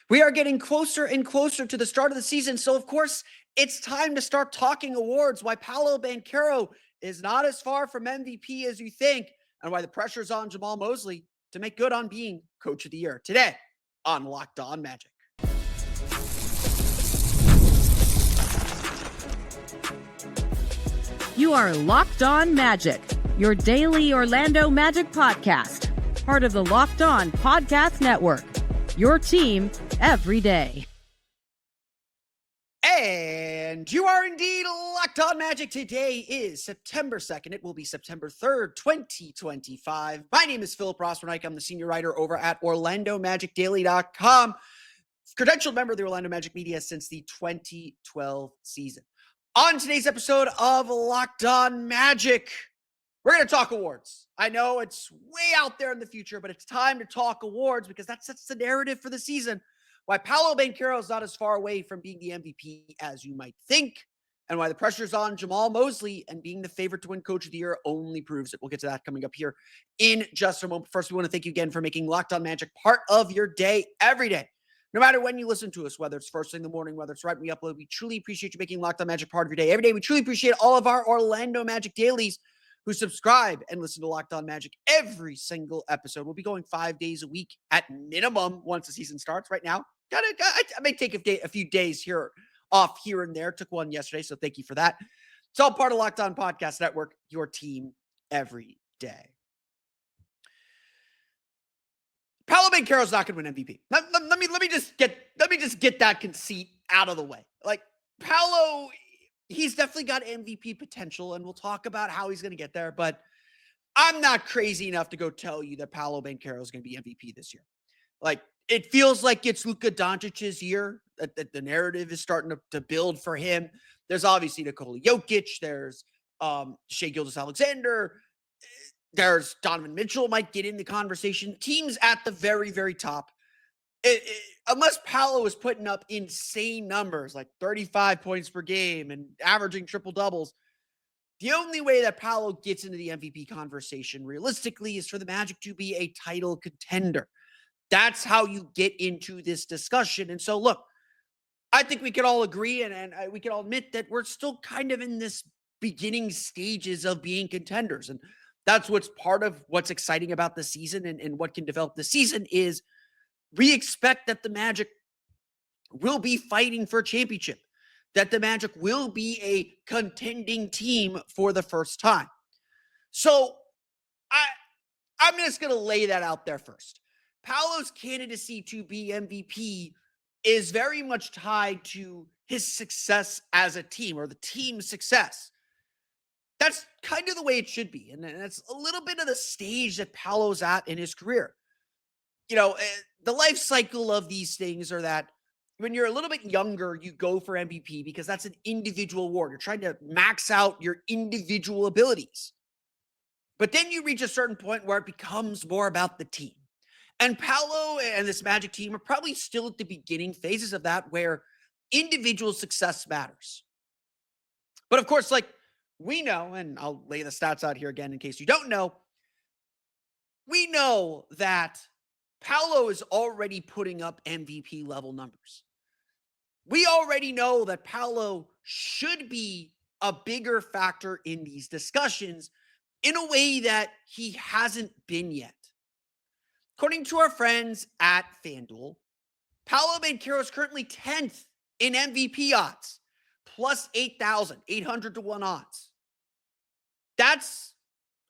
We are getting closer and closer to the start of the season, so of course, it's time to start talking awards. Why Paolo Banchero is not as far from MVP as you think, and why the pressure's on Jamahl Mosley to make good on being Coach of the Year. Today on Locked On Magic. You are Locked On Magic, your daily Orlando Magic podcast, part of the Locked On Podcast Network, your team every day. And you are indeed Locked On Magic. Today is September 2nd. It will be September 3rd, 2025. My name is Philip Rossman-Reich. I'm the senior writer over at OrlandoMagicDaily.com. Credentialed member of the Orlando Magic media since the 2012 season. On today's episode of Locked On Magic, we're going to talk awards. I know it's way out there in the future, but it's time to talk awards because that sets the narrative for the season. Why Paolo Banchero is not as far away from being the MVP as you might think, and why the pressure's on Jamahl Mosley and being the favorite to win Coach of the Year only proves it. We'll get to that coming up here in just a moment. First, we want to thank you again for making Locked On Magic part of your day every day. No matter when you listen to us, whether it's first thing in the morning, whether it's right when we upload, we truly appreciate you making Locked On Magic part of your day every day. We truly appreciate all of our Orlando Magic dailies who subscribe and listen to Locked On Magic every single episode. We'll be going 5 days a week at minimum once the season starts. Right now, I may take a few days here off here and there. Took one yesterday, so thank you for that. It's all part of Locked On Podcast Network, your team every day. Paolo Banchero's not going to win MVP. Let me just get that conceit out of the way. Like Paolo, he's definitely got MVP potential, and we'll talk about how he's going to get there. But I'm not crazy enough to go tell you that Paolo Banchero is going to be MVP this year. Like it feels like it's Luka Doncic's year. That the narrative is starting to build for him. There's obviously Nikola Jokic. There's Shai Gilgeous-Alexander. There's Donovan Mitchell might get in the conversation. Teams at the very, very top. Unless Paolo is putting up insane numbers like 35 points per game and averaging triple doubles, the only way that Paolo gets into the MVP conversation realistically is for the Magic to be a title contender. That's how you get into this discussion. And so, look, I think we could all agree and we can all admit that we're still kind of in this beginning stages of being contenders. And that's what's part of what's exciting about the season and what can develop the season is we expect that the Magic will be fighting for a championship, that the Magic will be a contending team for the first time. So I'm just going to lay that out there first. Paolo's candidacy to be MVP is very much tied to his success as a team or the team's success. That's kind of the way it should be. And that's a little bit of the stage that Paolo's at in his career. You know, the life cycle of these things are that when you're a little bit younger, you go for MVP because that's an individual award. You're trying to max out your individual abilities. But then you reach a certain point where it becomes more about the team. And Paolo and this Magic team are probably still at the beginning phases of that where individual success matters. But of course, like, we know, and I'll lay the stats out here again in case you don't know, we know that Paolo is already putting up MVP level numbers. We already know that Paolo should be a bigger factor in these discussions in a way that he hasn't been yet. According to our friends at FanDuel, Paolo Banchero is currently 10th in MVP odds, plus 8,800 to 1 odds. That's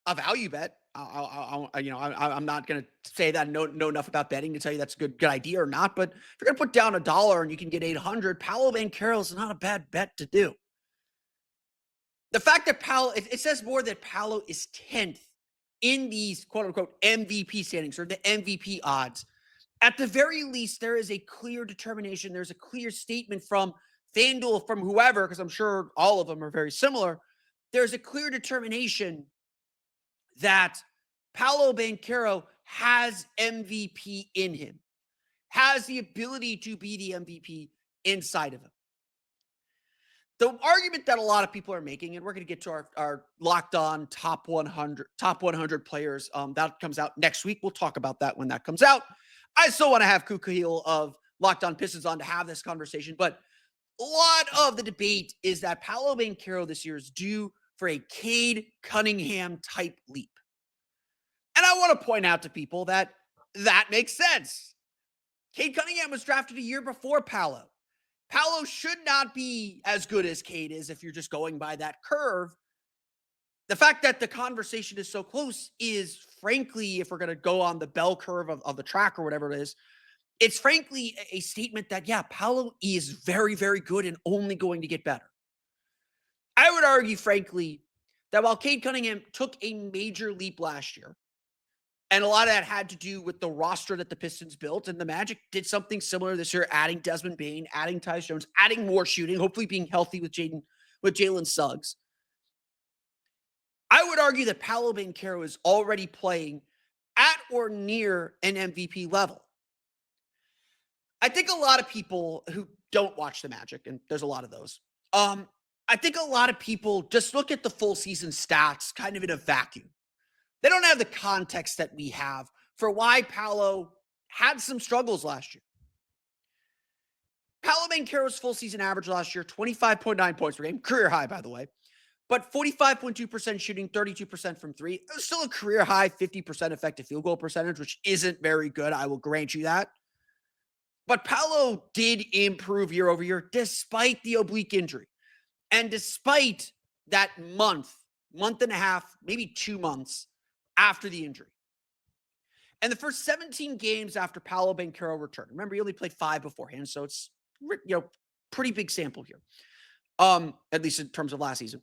a value bet. I'm not going to say that I know enough about betting to tell you that's a good idea or not. But if you're going to put down $1 and you can get 800, Paolo Banchero is not a bad bet to do. The fact that Paolo, it says more that Paolo is 10th in these quote unquote MVP standings or the MVP odds. At the very least, there is a clear determination. There's a clear statement from FanDuel, from whoever, because I'm sure all of them are very similar. There's a clear determination that Paolo Banchero has MVP in him, has the ability to be the MVP inside of him. The argument that a lot of people are making, and we're going to get to our locked on top 100 players, that comes out next week. We'll talk about that when that comes out. I still want to have Kuka Hill of Locked On Pistons on to have this conversation. But a lot of the debate is that Paolo Banchero this year is due for a Cade Cunningham type leap. And I want to point out to people that makes sense. Cade Cunningham was drafted a year before Paolo. Paolo should not be as good as Cade is if you're just going by that curve. The fact that the conversation is so close is, frankly, if we're going to go on the bell curve of the track or whatever it is, it's frankly a statement that, yeah, Paolo is very, very good and only going to get better. I would argue, frankly, that while Cade Cunningham took a major leap last year, and a lot of that had to do with the roster that the Pistons built, and the Magic did something similar this year, adding Desmond Bane, adding Tyus Jones, adding more shooting, hopefully being healthy with Jalen Suggs. I would argue that Paolo Banchero is already playing at or near an MVP level. I think a lot of people who don't watch the Magic, and there's a lot of those, I think a lot of people just look at the full season stats kind of in a vacuum. They don't have the context that we have for why Paolo had some struggles last year. Paolo Banchero's full season average last year, 25.9 points per game, career high, by the way, but 45.2% shooting, 32% from three. It was still a career high 50% effective field goal percentage, which isn't very good. I will grant you that. But Paolo did improve year over year despite the oblique injury. And despite that month and a half, maybe 2 months after the injury. And the first 17 games after Paolo Banchero returned. Remember, he only played 5 beforehand, so it's, pretty big sample here. At least in terms of last season.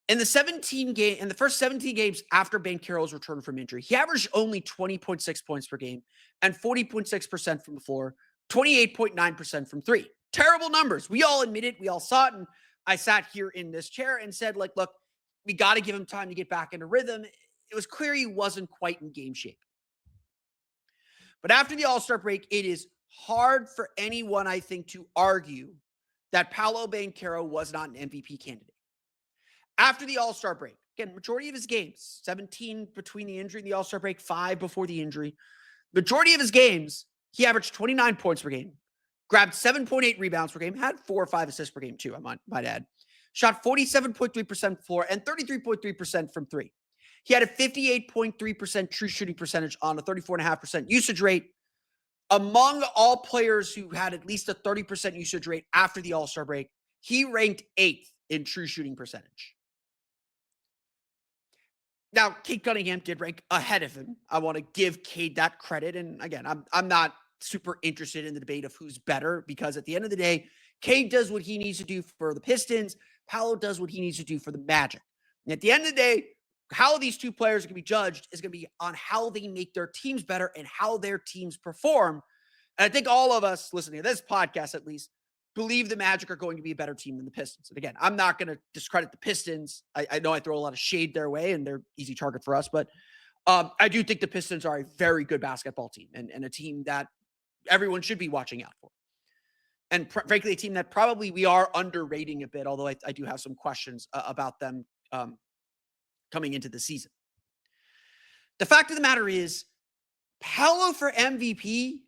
In the first 17 games after Banchero's return from injury, he averaged only 20.6 points per game and 40.6% from the floor, 28.9% from three. Terrible numbers. We all admit it. We all saw it. And I sat here in this chair and said, look, we got to give him time to get back into rhythm. It was clear he wasn't quite in game shape. But after the All-Star break, it is hard for anyone, I think, to argue that Paolo Banchero was not an MVP candidate. After the All-Star break, again, majority of his games, 17 between the injury and the All-Star break, 5 before the injury. Majority of his games, he averaged 29 points per game, grabbed 7.8 rebounds per game, had 4 or 5 assists per game too, I might add. Shot 47.3% floor and 33.3% from three. He had a 58.3% true shooting percentage on a 34.5% usage rate. Among all players who had at least a 30% usage rate after the All-Star break, he ranked 8th in true shooting percentage. Now, Cade Cunningham did rank ahead of him. I want to give Cade that credit. And again, I'm not super interested in the debate of who's better, because at the end of the day, Cade does what he needs to do for the Pistons. Paolo does what he needs to do for the Magic. And at the end of the day, how these two players are going to be judged is going to be on how they make their teams better and how their teams perform. And I think all of us listening to this podcast, at least, believe the Magic are going to be a better team than the Pistons. And again, I'm not going to discredit the Pistons. I know I throw a lot of shade their way and they're easy target for us, but I do think the Pistons are a very good basketball team and a team that everyone should be watching out for. And frankly, a team that probably we are underrating a bit, although I do have some questions about them coming into the season. The fact of the matter is, Paolo for MVP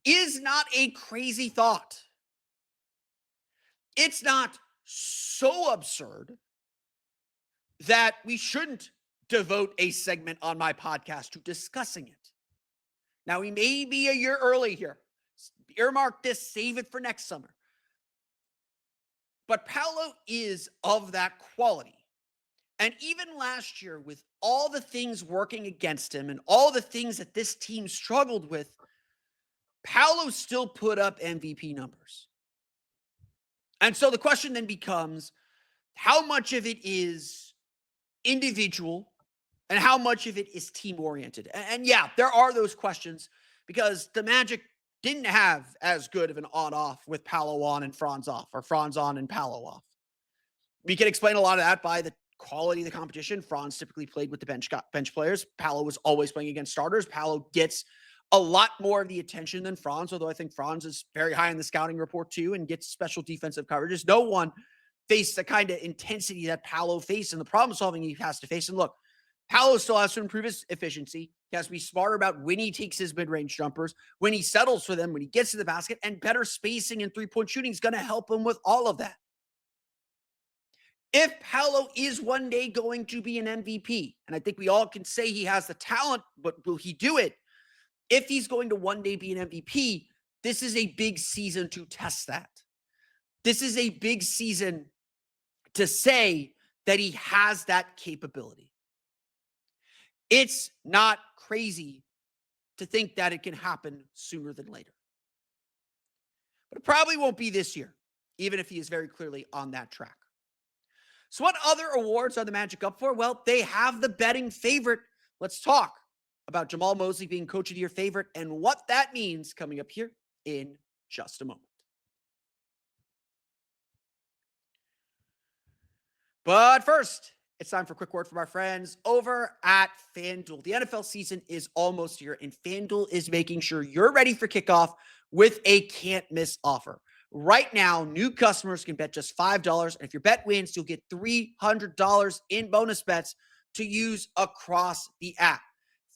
is not a crazy thought. It's not so absurd that we shouldn't devote a segment on my podcast to discussing it. Now, we may be a year early here. Earmark this, save it for next summer. But Paolo is of that quality. And even last year, with all the things working against him and all the things that this team struggled with, Paolo still put up MVP numbers. And so the question then becomes, how much of it is individual and how much of it is team-oriented? And yeah, there are those questions because the Magic didn't have as good of an on-off with Paolo on and Franz off, or Franz on and Paolo off. We can explain a lot of that by the quality of the competition. Franz typically played with the bench players. Paolo was always playing against starters. Paolo gets a lot more of the attention than Franz, although I think Franz is very high in the scouting report too and gets special defensive coverages. No one faced the kind of intensity that Paolo faced and the problem solving he has to face. And look, Paolo still has to improve his efficiency. He has to be smarter about when he takes his mid-range jumpers, when he settles for them, when he gets to the basket, and better spacing and three-point shooting is going to help him with all of that. If Paolo is one day going to be an MVP, and I think we all can say he has the talent, but will he do it? If he's going to one day be an MVP, this is a big season to test that. This is a big season to say that he has that capability. It's not crazy to think that it can happen sooner than later. But it probably won't be this year, even if he is very clearly on that track. So what other awards are the Magic up for? Well, they have the betting favorite. Let's talk about Jamahl Mosley being Coach of the Year favorite and what that means coming up here in just a moment. But first, it's time for a quick word from our friends over at FanDuel. The NFL season is almost here, and FanDuel is making sure you're ready for kickoff with a can't-miss offer. Right now, new customers can bet just $5, and if your bet wins, you'll get $300 in bonus bets to use across the app.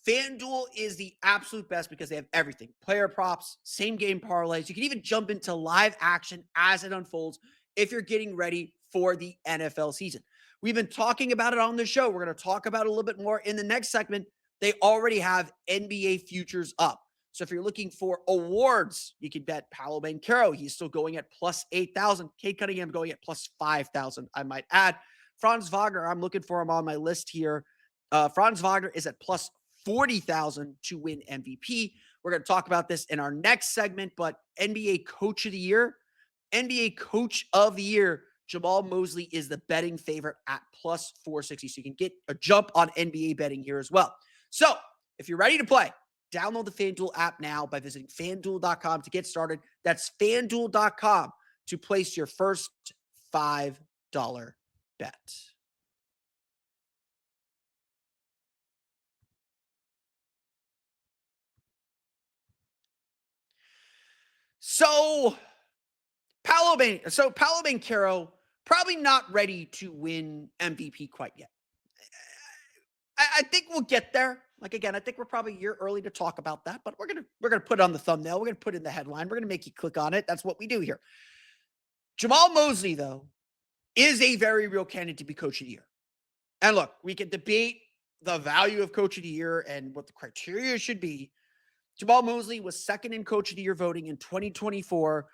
FanDuel is the absolute best because they have everything. Player props, same-game parlays. You can even jump into live action as it unfolds if you're getting ready for the NFL season. We've been talking about it on the show. We're going to talk about it a little bit more in the next segment. They already have NBA futures up. So if you're looking for awards, you can bet Paolo Banchero. He's still going at plus 8,000. Cade Cunningham going at plus 5,000, I might add. Franz Wagner, I'm looking for him on my list here. Franz Wagner is at plus 40,000 to win MVP. We're going to talk about this in our next segment, but NBA Coach of the Year, Jamahl Mosley is the betting favorite at plus 460. So you can get a jump on NBA betting here as well. So if you're ready to play, download the FanDuel app now by visiting FanDuel.com to get started. That's FanDuel.com to place your first $5 bet. So Paolo Banchero, probably not ready to win MVP quite yet. I think we'll get there. Like, again, I think we're probably a year early to talk about that, but we're gonna put it on the thumbnail. We're gonna put it in the headline. We're gonna make you click on it. That's what we do here. Jamahl Mosley, though, is a very real candidate to be Coach of the Year. And look, we can debate the value of Coach of the Year and what the criteria should be. Jamahl Mosley was second in Coach of the Year voting in 2024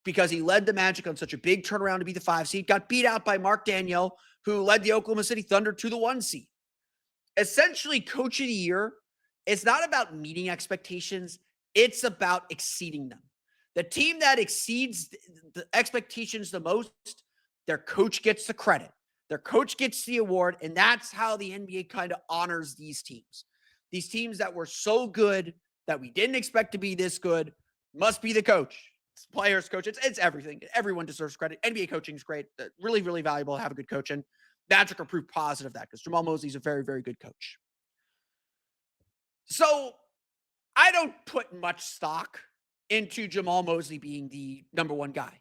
because he led the Magic on such a big turnaround to be the 5 seed, got beat out by Mark Daniel, who led the Oklahoma City Thunder to the 1 seed. Essentially, Coach of the Year, it's not about meeting expectations. It's about exceeding them. The team that exceeds the expectations the most, their coach gets the credit. Their coach gets the award, and that's how the NBA kind of honors these teams. These teams that were so good that we didn't expect to be this good must be the coach. It's players, coach, it's everything. Everyone deserves credit. NBA coaching is great. Really, really valuable to have a good coach. And Magic are proof positive of that because Jamahl Mosley is a very, very good coach. So I don't put much stock into Jamahl Mosley being the number one guy.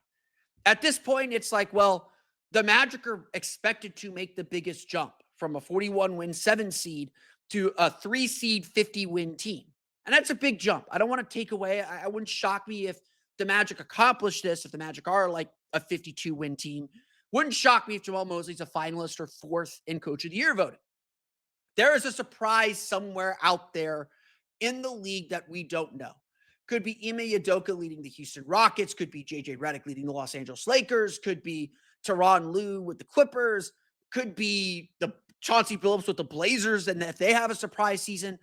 At this point, it's like, well, the Magic are expected to make the biggest jump from a 41-win 7 seed to a 3 seed 50-win team. And that's a big jump. I don't want to take away. I wouldn't shock me if the Magic accomplished this, if the Magic are like a 52-win team. Wouldn't shock me if Jamahl Mosley's a finalist or fourth in Coach of the Year voting. There is a surprise somewhere out there in the league that we don't know. Could be Ime Udoka leading the Houston Rockets. Could be JJ Redick leading the Los Angeles Lakers. Could be Tyronn Lue with the Clippers. Could be the Chauncey Billups with the Blazers, and if they have a surprise season.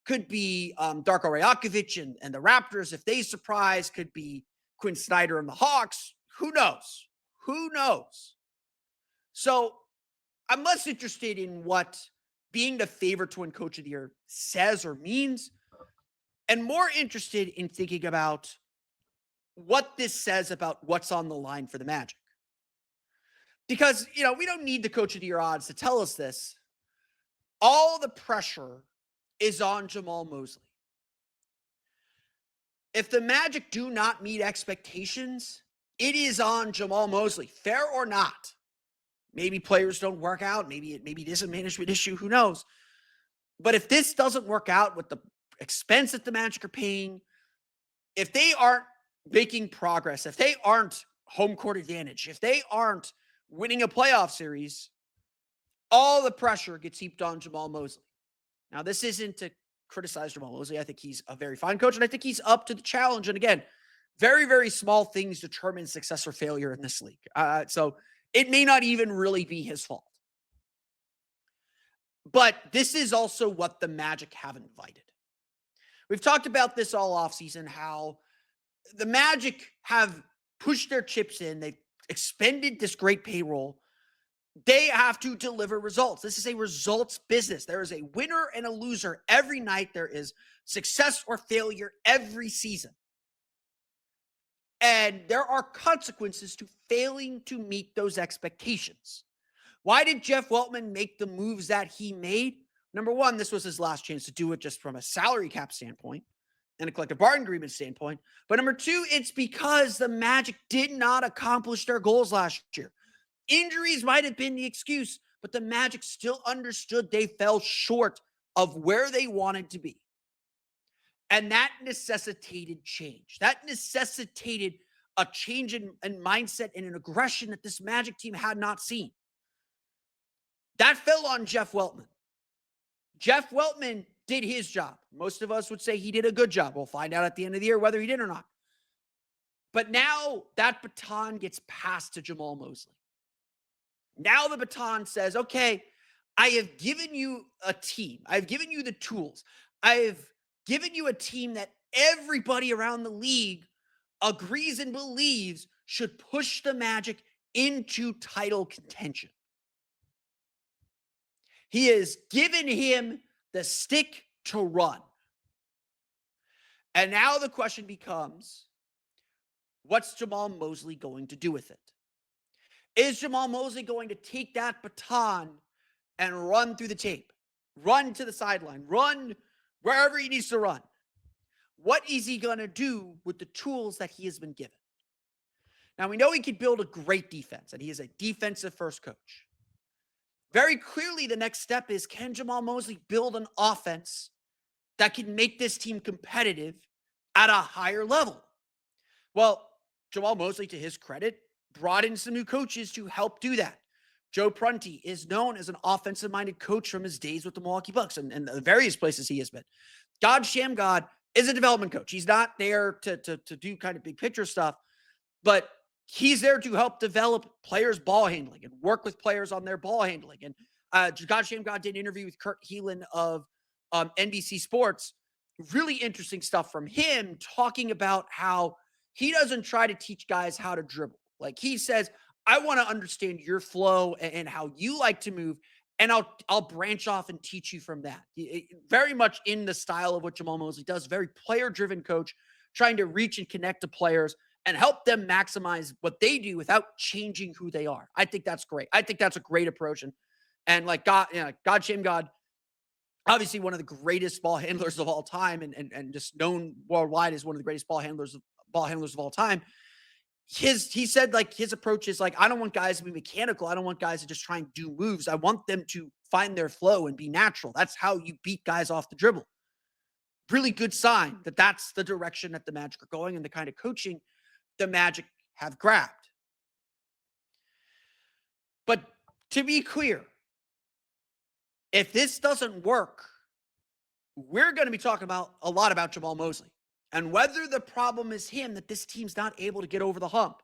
Could be Darko Rajakovic and the Raptors if they surprise. Could be Quinn Snyder and the Hawks. Who knows? Who knows? So I'm less interested in what being the favorite to win Coach of the Year says or means, and more interested in thinking about what this says about what's on the line for the Magic. Because, we don't need the Coach of the Year odds to tell us this. All the pressure is on Jamahl Mosley. If the Magic do not meet expectations, it is on Jamahl Mosley, fair or not. Maybe players don't work out. Maybe it is a management issue. Who knows? But if this doesn't work out with the expense that the Magic are paying, if they aren't making progress, if they aren't home court advantage, if they aren't winning a playoff series, all the pressure gets heaped on Jamahl Mosley. Now, this isn't to criticize Jamahl Mosley. I think he's a very fine coach, and I think he's up to the challenge. And again, very, very small things determine success or failure in this league. So it may not even really be his fault. But this is also what the Magic have invited. We've talked about this all offseason, how the Magic have pushed their chips in. They've expended this great payroll. They have to deliver results. This is a results business. There is a winner and a loser every night. There is success or failure every season. And there are consequences to failing to meet those expectations. Why did Jeff Weltman make the moves that he made? Number one, this was his last chance to do it just from a salary cap standpoint and a collective bargaining agreement standpoint. But number two, it's because the Magic did not accomplish their goals last year. Injuries might have been the excuse, but the Magic still understood they fell short of where they wanted to be. And that necessitated change. That necessitated a change in mindset and an aggression that this Magic team had not seen. That fell on Jeff Weltman. Jeff Weltman did his job. Most of us would say he did a good job. We'll find out at the end of the year whether he did or not. But now that baton gets passed to Jamahl Mosley. Now the baton says, okay, I have given you a team. I've given you the tools. I've given you a team that everybody around the league agrees and believes should push the Magic into title contention. He has given him the stick to run. And now the question becomes, what's Jamahl Mosley going to do with it? Is Jamahl Mosley going to take that baton and run through the tape, run to the sideline, run wherever he needs to run? What is he going to do with the tools that he has been given? Now, we know he can build a great defense, and he is a defensive-first coach. Very clearly, the next step is, can Jamahl Mosley build an offense that can make this team competitive at a higher level? Well, Jamahl Mosley, to his credit, brought in some new coaches to help do that. Joe Prunty is known as an offensive-minded coach from his days with the Milwaukee Bucks and the various places he has been. God Shamgod is a development coach. He's not there to do kind of big picture stuff, but he's there to help develop players' ball handling and work with players on their ball handling. And God Shamgod did an interview with Kurt Heelan of NBC Sports. Really interesting stuff from him, talking about how he doesn't try to teach guys how to dribble. Like he says, I want to understand your flow and how you like to move, and I'll branch off and teach you from that. Very much in the style of what Jamahl Mosley does. Very player-driven coach, trying to reach and connect to players and help them maximize what they do without changing who they are. I think that's great. I think that's a great approach. And like God Shamgod, obviously one of the greatest ball handlers of all time and just known worldwide as one of the greatest ball handlers of all time. He said, like, his approach is like, I don't want guys to be mechanical. I don't want guys to just try and do moves. I want them to find their flow and be natural. That's how you beat guys off the dribble. Really good sign that that's the direction that the Magic are going and the kind of coaching the Magic have grabbed. But to be clear, if this doesn't work, we're going to be talking about a lot about Jamahl Mosley and whether the problem is him that this team's not able to get over the hump.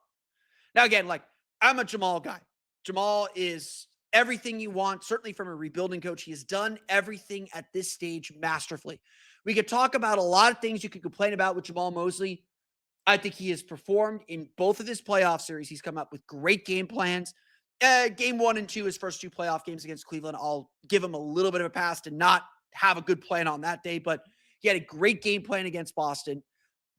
Now, again, like, I'm a Jamahl guy. Jamahl is everything you want, certainly from a rebuilding coach. He has done everything at this stage masterfully. We could talk about a lot of things you could complain about with Jamahl Mosley. I think he has performed in both of his playoff series. He's come up with great game plans. Game 1 and 2, his first two playoff games against Cleveland, I'll give him a little bit of a pass to not have a good plan on that day, but he had a great game plan against Boston.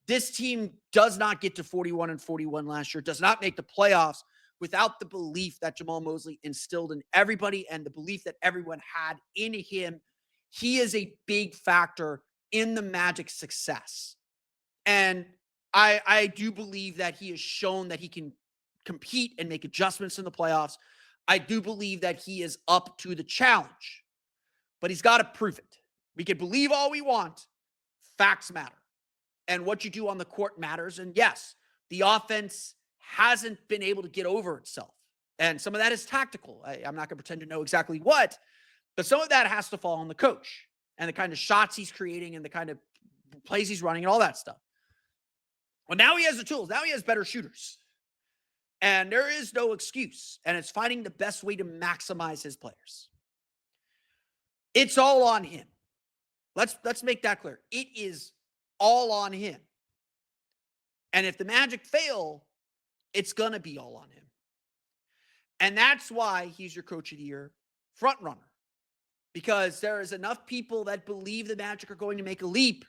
This team does not get to 41-41 last year, does not make the playoffs without the belief that Jamahl Mosley instilled in everybody and the belief that everyone had in him. He is a big factor in the Magic's success. And I do believe that he has shown that he can compete and make adjustments in the playoffs. I do believe that he is up to the challenge, but he's got to prove it. We can believe all we want. Facts matter. And what you do on the court matters. And yes, the offense hasn't been able to get over itself. And some of that is tactical. I'm not going to pretend to know exactly what, but some of that has to fall on the coach and the kind of shots he's creating and the kind of plays he's running and all that stuff. Well, now he has the tools. Now he has better shooters. And there is no excuse. And it's finding the best way to maximize his players. It's all on him. Let's make that clear. It is all on him. And if the Magic fail, it's going to be all on him. And that's why he's your Coach of the Year front runner. Because there is enough people that believe the Magic are going to make a leap,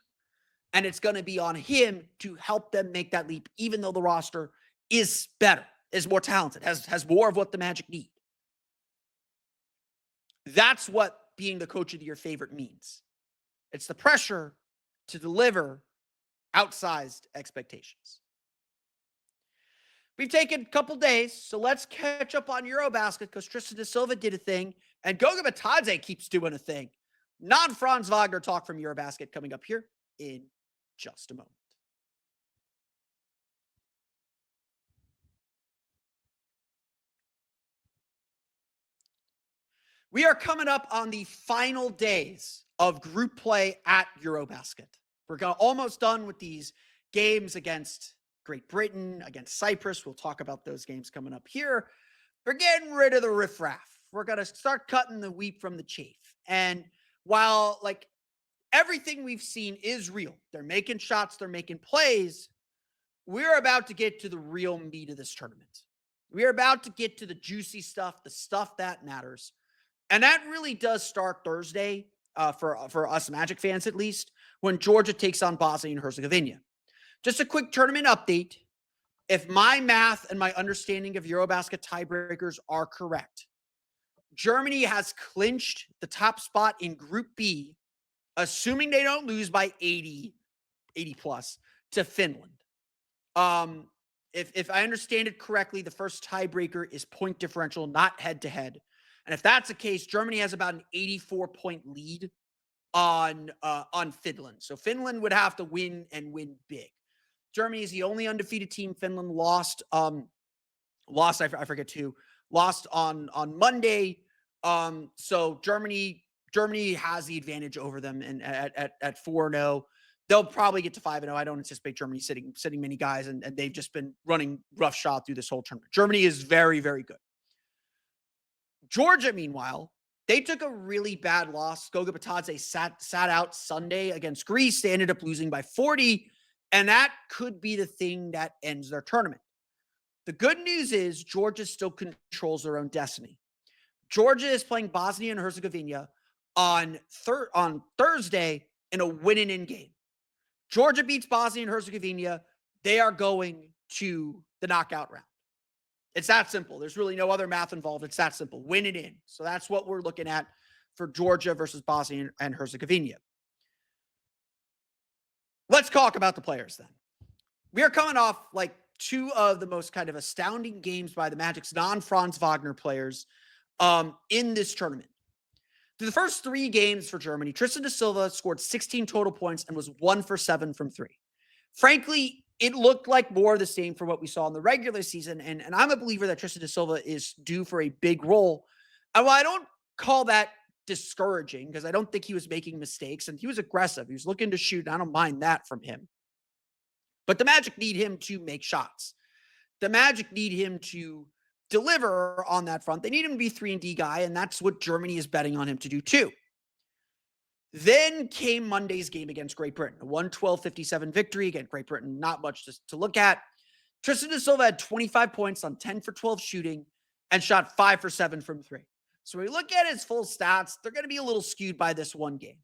and it's going to be on him to help them make that leap, even though the roster is better, is more talented, has more of what the Magic need. That's what being the Coach of the Year favorite means. It's the pressure to deliver outsized expectations. We've taken a couple days, so let's catch up on EuroBasket because Tristan da Silva did a thing, and Goga Bitadze keeps doing a thing. Non-Franz Wagner talk from EuroBasket coming up here in just a moment. We are coming up on the final days of group play at EuroBasket. We're almost done with these games against Great Britain, against Cyprus. We'll talk about those games coming up here. We're getting rid of the riffraff. We're going to start cutting the wheat from the chaff. And while everything we've seen is real, they're making shots, they're making plays, we're about to get to the real meat of this tournament. We're about to get to the juicy stuff, the stuff that matters. And that really does start Thursday for us Magic fans, at least, when Georgia takes on Bosnia and Herzegovina. Just a quick tournament update. If my math and my understanding of EuroBasket tiebreakers are correct, Germany has clinched the top spot in Group B, assuming they don't lose by 80 plus to Finland. If I understand it correctly, the first tiebreaker is point differential, not head-to-head. And if that's the case, Germany has about an 84-point lead on Finland. So Finland would have to win and win big. Germany is the only undefeated team. Finland lost. I forget who. Lost on Monday. So Germany has the advantage over them and at 4-0. They'll probably get to 5-0. I don't anticipate Germany sitting many guys, and they've just been running roughshod through this whole tournament. Germany is very, very good. Georgia, meanwhile, they took a really bad loss. Goga Bitadze sat out Sunday against Greece. They ended up losing by 40, and that could be the thing that ends their tournament. The good news is Georgia still controls their own destiny. Georgia is playing Bosnia and Herzegovina on Thursday in a win-in game. Georgia beats Bosnia and Herzegovina. They are going to the knockout round. It's that simple. There's really no other math involved. It's that simple. Win it in. So that's what we're looking at for Georgia versus Bosnia and Herzegovina. Let's talk about the players then. We are coming off two of the most kind of astounding games by the Magic's non-Franz Wagner players in this tournament. Through the first 3 games for Germany, Tristan da Silva scored 16 total points and was 1 for 7 from 3. Frankly, it looked like more of the same for what we saw in the regular season, and I'm a believer that Tristan da Silva is due for a big role. And while I don't call that discouraging, because I don't think he was making mistakes, and he was aggressive, he was looking to shoot, and I don't mind that from him. But the Magic need him to make shots. The Magic need him to deliver on that front. They need him to be 3-and-D guy, and that's what Germany is betting on him to do too. Then came Monday's game against Great Britain, a 112-57 victory. Again, Great Britain, not much to look at. Tristan da Silva had 25 points on 10 for 12 shooting and shot 5 for 7 from 3. So when we look at his full stats, they're going to be a little skewed by this one game.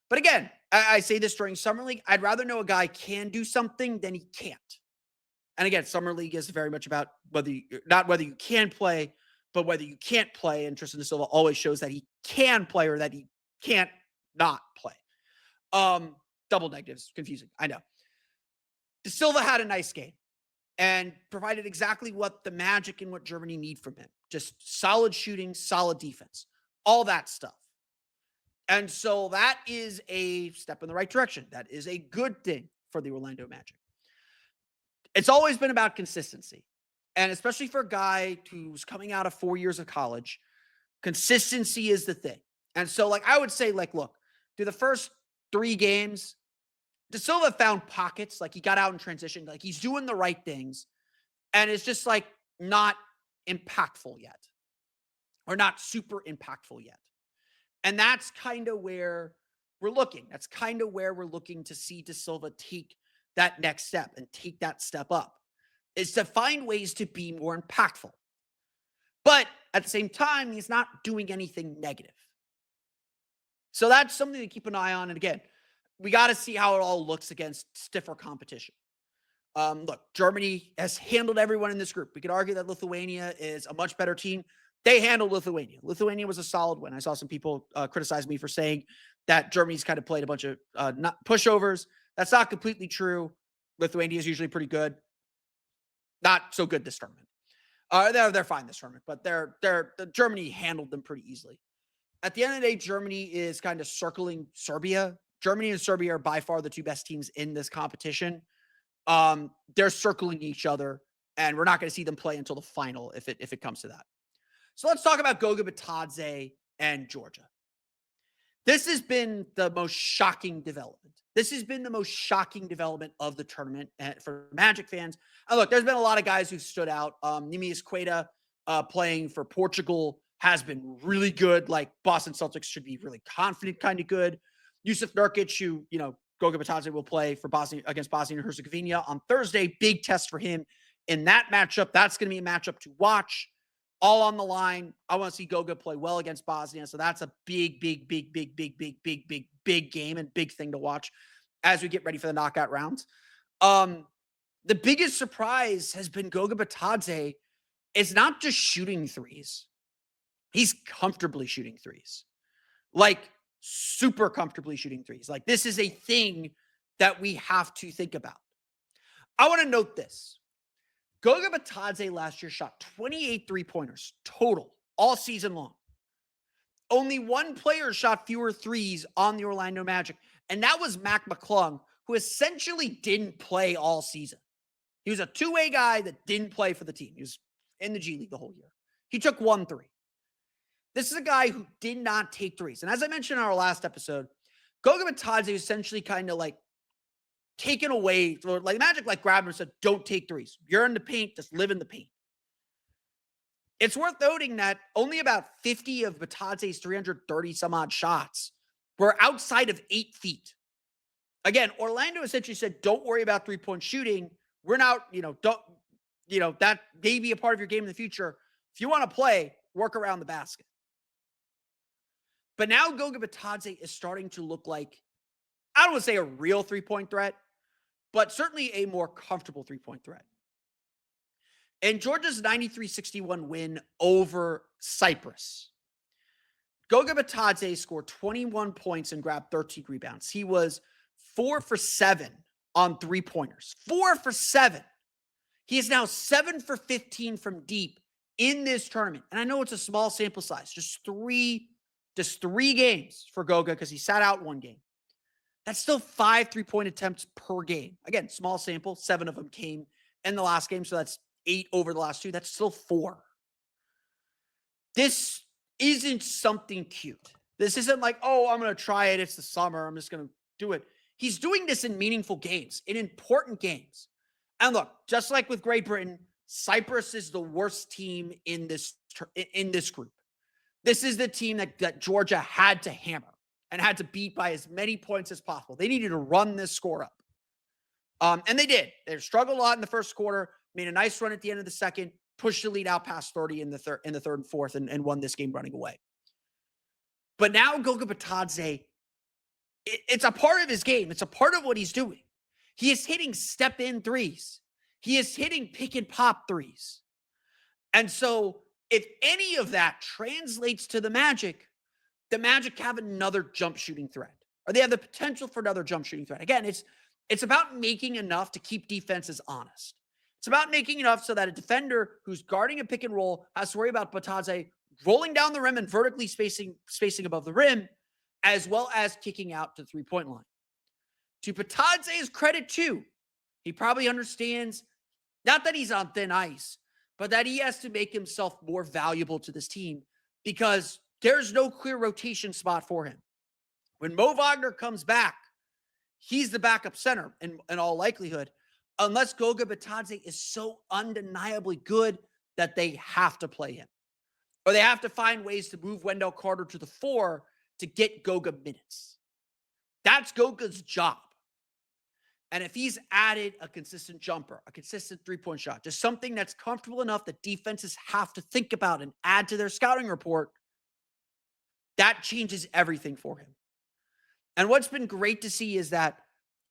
But again, I say this during Summer League, I'd rather know a guy can do something than he can't. And again, Summer League is very much about not whether you can play, but whether you can't play. And Tristan da Silva always shows that he can play or that he can't not play. Double negatives, confusing. I know. Da Silva had a nice game and provided exactly what the Magic and what Germany need from him. Just solid shooting, solid defense, all that stuff. And so that is a step in the right direction. That is a good thing for the Orlando Magic. It's always been about consistency. And especially for a guy who's coming out of 4 years of college, consistency is the thing. And so, like, I would say, like, look, through the first 3 games, De Silva found pockets. Like, he got out in transition. Like, he's doing the right things. And it's just, like, not impactful yet. Or not super impactful yet. And that's kind of where we're looking. That's kind of where we're looking to see De Silva take that next step and take that step up, is to find ways to be more impactful. But at the same time, he's not doing anything negative. So that's something to keep an eye on. And again, we got to see how it all looks against stiffer competition. Look, Germany has handled everyone in this group. We could argue that Lithuania is a much better team. They handled Lithuania. Lithuania was a solid win. I saw some people criticize me for saying that Germany's kind of played a bunch of not pushovers. That's not completely true. Lithuania is usually pretty good. Not so good this tournament. They're fine this tournament, but Germany handled them pretty easily. At the end of the day, Germany is kind of circling Serbia. Germany and Serbia are by far the 2 best teams in this competition. They're circling each other, and we're not going to see them play until the final if it comes to that. So let's talk about Goga Bitadze and Georgia. This has been the most shocking development. This has been the most shocking development of the tournament for Magic fans. And look, there's been a lot of guys who've stood out. Neemias Queta playing for Portugal has been really good. Like, Boston Celtics should be really confident, kind of good. Yusuf Nurkic, who, Goga Bitadze will play for against Bosnia and Herzegovina on Thursday. Big test for him in that matchup. That's going to be a matchup to watch. All on the line. I want to see Goga play well against Bosnia. So that's a big game and big thing to watch as we get ready for the knockout rounds. The biggest surprise has been Goga Bitadze is not just shooting threes. He's comfortably shooting threes. Like, super comfortably shooting threes. Like, this is a thing that we have to think about. I want to note this. Goga Bitadze last year shot 28 3-pointers total all season long. Only one player shot fewer threes on the Orlando Magic, and that was Mac McClung, who essentially didn't play all season. He was a 2-way guy that didn't play for the team. He was in the G League the whole year. He took 1 3. This is a guy who did not take threes. And as I mentioned in our last episode, Goga Bitadze essentially kind of like taken away, like Magic grabbed him and said, don't take threes. You're in the paint, just live in the paint. It's worth noting that only about 50 of Bitadze's 330 some odd shots were outside of 8 feet. Again, Orlando essentially said, don't worry about 3-point shooting. We're not, that may be a part of your game in the future. If you want to play, work around the basket. But now Goga Bitadze is starting to look like, I don't want to say a real 3-point threat, but certainly a more comfortable 3-point threat. In Georgia's 93-61 win over Cyprus, Goga Bitadze scored 21 points and grabbed 13 rebounds. He was 4 for 7 on 3-pointers. 4 for 7. He is now 7 for 15 from deep in this tournament. And I know it's a small sample size, just three games for Goga because he sat out 1 game. That's still 5 3-point attempts per game. Again, small sample. 7 of them came in the last game, so that's 8 over the last 2. That's still 4. This isn't something cute. This isn't like, oh, I'm going to try it. It's the summer. I'm just going to do it. He's doing this in meaningful games, in important games. And look, just like with Great Britain, Cyprus is the worst team in this group. This is the team that Georgia had to hammer and had to beat by as many points as possible. They needed to run this score up. And they did. They struggled a lot in the first quarter, made a nice run at the end of the second, pushed the lead out past 30 in the third and fourth, and won this game running away. But now Goga Bitadze, it's a part of his game. It's a part of what he's doing. He is hitting step-in threes. He is hitting pick-and-pop threes. And so if any of that translates to the Magic have another jump shooting threat, or they have the potential for another jump shooting threat. Again, it's about making enough to keep defenses honest. It's about making enough so that a defender who's guarding a pick and roll has to worry about Bitadze rolling down the rim and vertically spacing above the rim, as well as kicking out to the three-point line. To Bitadze's credit, too, he probably understands, not that he's on thin ice, but that he has to make himself more valuable to this team because there's no clear rotation spot for him. When Mo Wagner comes back, he's the backup center in all likelihood, unless Goga Bitadze is so undeniably good that they have to play him. Or they have to find ways to move Wendell Carter to the 4 to get Goga minutes. That's Goga's job. And if he's added a consistent jumper, a consistent three-point shot, just something that's comfortable enough that defenses have to think about and add to their scouting report, that changes everything for him. And what's been great to see is that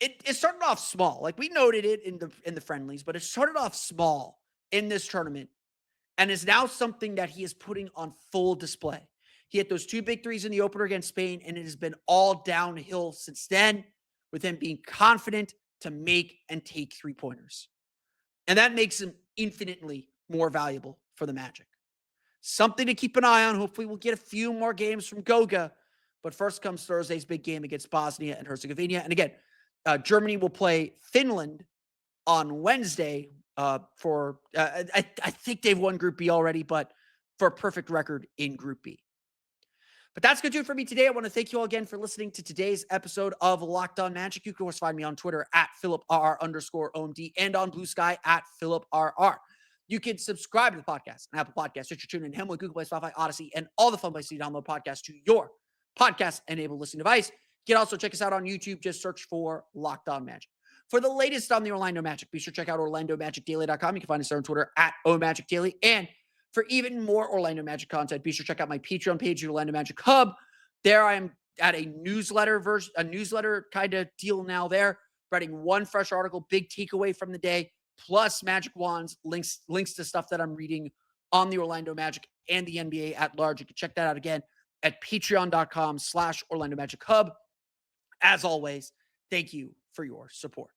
it started off small. Like we noted it in the friendlies, but it started off small in this tournament and is now something that he is putting on full display. He hit those 2 big threes in the opener against Spain, and it has been all downhill since then, with him being confident to make and take three-pointers. And that makes him infinitely more valuable for the Magic. Something to keep an eye on. Hopefully we'll get a few more games from Goga. But first comes Thursday's big game against Bosnia and Herzegovina. And again, Germany will play Finland on Wednesday I think they've won Group B already, but for a perfect record in Group B. But that's going to do it for me today. I want to thank you all again for listening to today's episode of Locked On Magic. You can always find me on Twitter at @PhilipRR_OMD and on Blue Sky at PhilipRR. You can subscribe to the podcast on Apple Podcasts, Stitcher, TuneIn, Himalaya, Google Play, Spotify, Odyssey, and all the fun places to download podcasts to your podcast-enabled listening device. You can also check us out on YouTube. Just search for Locked On Magic. For the latest on the Orlando Magic, be sure to check out OrlandoMagicDaily.com. You can find us there on Twitter at OMagicDaily. And for even more Orlando Magic content, be sure to check out my Patreon page, the Orlando Magic Hub. There I am at a newsletter kind of deal now there, writing one fresh article, big takeaway from the day, plus Magic Wands, links to stuff that I'm reading on the Orlando Magic and the NBA at large. You can check that out again at patreon.com/Orlando Magic Hub. As always, thank you for your support.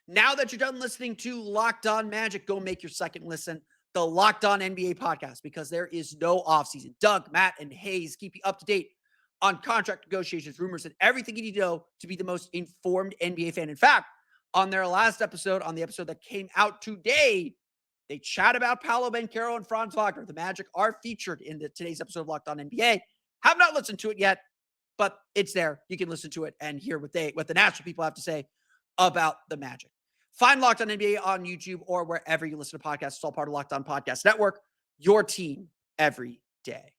Now that you're done listening to Locked On Magic, go make your second listen, the Locked On NBA podcast, because there is no offseason. Doug, Matt, and Hayes keep you up to date on contract negotiations, rumors, and everything you need to know to be the most informed NBA fan. In fact, on their last episode, on the episode that came out today, they chat about Paolo Banchero and Franz Wagner. The Magic are featured in today's episode of Locked On NBA. Have not listened to it yet, but it's there. You can listen to it and hear what the national people have to say about the Magic. Find Locked On NBA on YouTube or wherever you listen to podcasts. It's all part of Locked On Podcast Network, your team every day.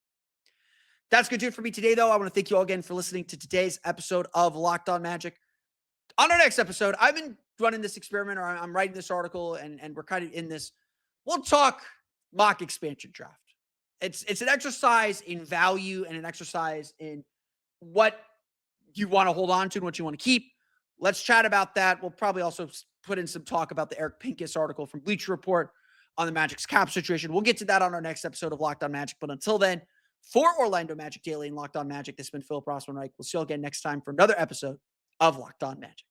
That's going to do it for me today, though. I want to thank you all again for listening to today's episode of Locked On Magic. On our next episode, I've been running this experiment, or I'm writing this article, and we're kind of in this. We'll talk mock expansion draft. It's an exercise in value and an exercise in what you want to hold on to and what you want to keep. Let's chat about that. We'll probably also put in some talk about the Eric Pincus article from Bleacher Report on the Magic's cap situation. We'll get to that on our next episode of Locked On Magic. But until then, for Orlando Magic Daily and Locked On Magic, this has been Philip Rossman-Reich. We'll see you all again next time for another episode of Locked On Magic.